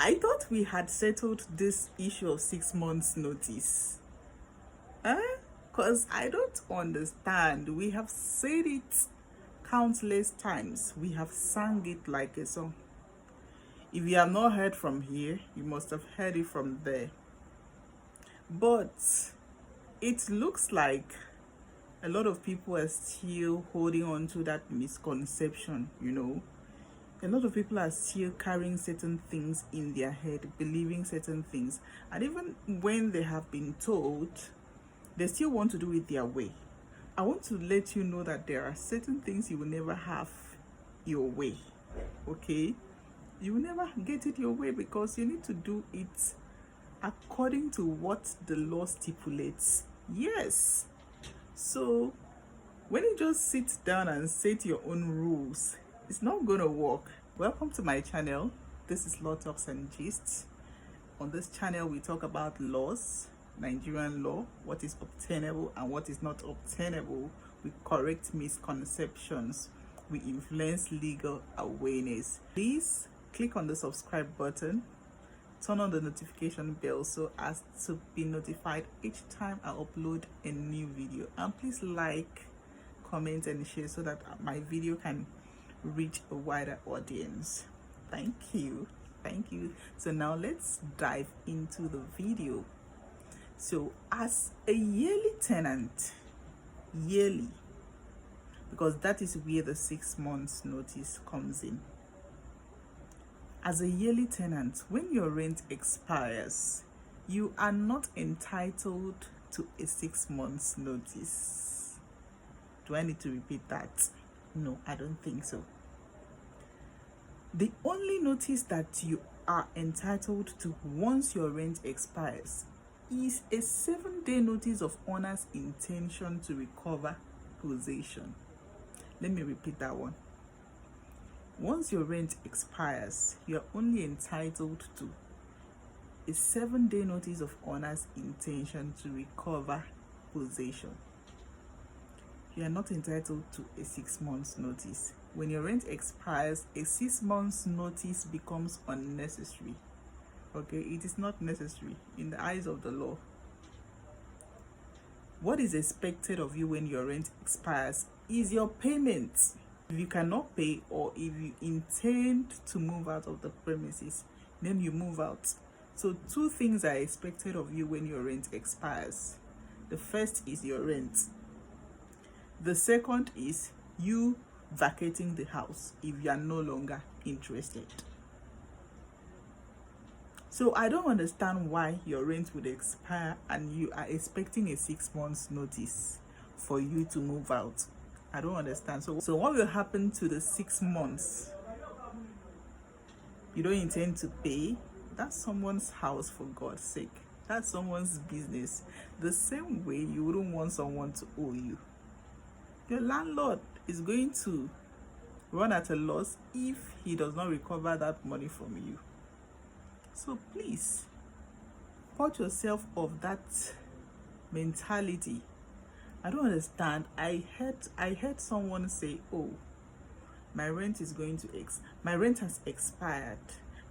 I thought we had settled this issue of 6 months notice. Because I don't understand. We have said it countless times. We have sang it like a song. If you have not heard from here, you must have heard it from there. But it looks like a lot of people are still holding on to that misconception, A lot of people are still carrying certain things in their head, believing certain things. And even when they have been told, they still want to do it their way. I want to let you know that there are certain things you will never have your way, okay? You will never get it your way because you need to do it according to what the law stipulates. Yes. So when you just sit down and set your own rules, it's not gonna work. Welcome to my channel. This is Law Talks and Gists. On this channel we talk about laws, Nigerian law, what is obtainable and what is not obtainable. We correct misconceptions. We influence legal awareness. Please click on the subscribe button, turn on the notification bell so as to be notified each time I upload a new video, and please like, comment and share so that my video can reach a wider audience. Thank you. So now let's dive into the video. So as a yearly tenant, because that is where the 6 months notice comes in. As a yearly tenant, when your rent expires, you are not entitled to a 6 months notice. Do I need to repeat that? No, I don't think so. The only notice that you are entitled to once your rent expires is a 7-day notice of owner's intention to recover possession. Let me repeat that one. Once your rent expires, you are only entitled to a 7-day notice of owner's intention to recover possession. You are not entitled to a 6 months notice. When your rent expires, a 6 months notice becomes unnecessary. Okay, it is not necessary in the eyes of the law. What is expected of you when your rent expires is your payment. If you cannot pay, or if you intend to move out of the premises, then you move out. So 2 things are expected of you when your rent expires. The first is your rent. The second is you vacating the house if you are no longer interested. So I don't understand why your rent would expire and you are expecting a 6 months notice for you to move out. I don't understand. So what will happen to the 6 months? You don't intend to pay? That's someone's house, for God's sake. That's someone's business. The same way you wouldn't want someone to owe you. Your landlord is going to run at a loss if he does not recover that money from you. So please, put yourself of that mentality. I don't understand. I heard someone say, "Oh, my rent has expired,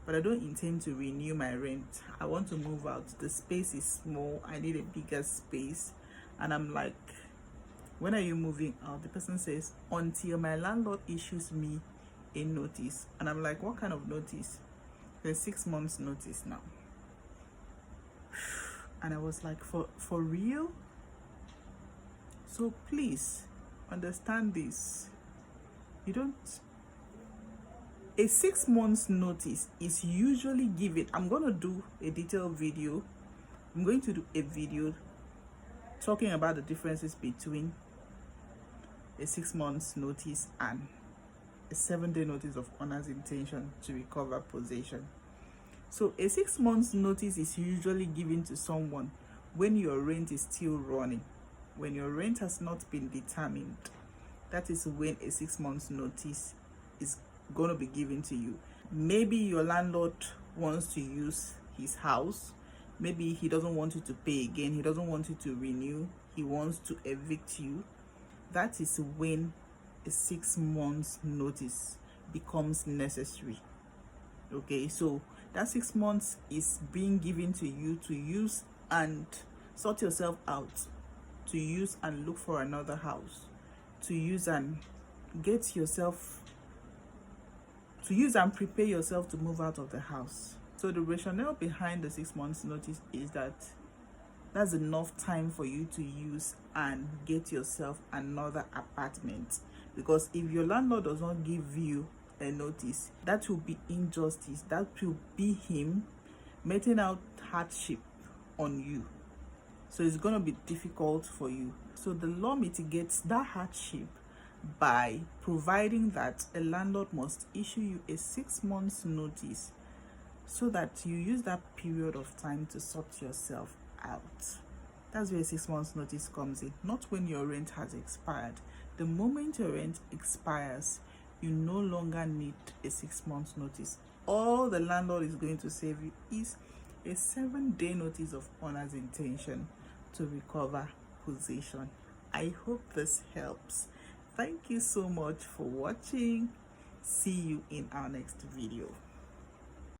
but I don't intend to renew my rent. I want to move out. The space is small. I need a bigger space." And I'm like, "When are you moving out?" The person says, "Until my landlord issues me a notice." And I'm like, "What kind of notice?" There's 6 months notice now. And I was like, for real? So please understand this. A 6 months notice is usually given. I'm going to do a detailed video. I'm going to do a video talking about the differences between a 6 months notice and a 7-day notice of owner's intention to recover possession. So a 6 months notice is usually given to someone when your rent is still running. When your rent has not been determined, that is when a 6 months notice is going to be given to you. Maybe your landlord wants to use his house. Maybe he doesn't want you to pay again. He doesn't want you to renew. He wants to evict you. That is when a 6 months notice becomes necessary. Okay, so That 6 months is being given to you to use and sort yourself out, to use and look for another house, to use and get yourself, to use and prepare yourself to move out of the house. So the rationale behind the 6 months notice is that that's enough time for you to use and get yourself another apartment. Because if your landlord does not give you a notice, that will be injustice. That will be him meting out hardship on you. So it's going to be difficult for you. So the law mitigates that hardship by providing that a landlord must issue you a 6 months notice, so that you use that period of time to sort yourself out. That's where 6 months notice comes in, not when your rent has expired. The moment your rent expires, you no longer need a 6 months notice. All the landlord is going to save you is a 7-day notice of owner's intention to recover possession. I hope this helps. Thank you so much for watching. See you in our next video.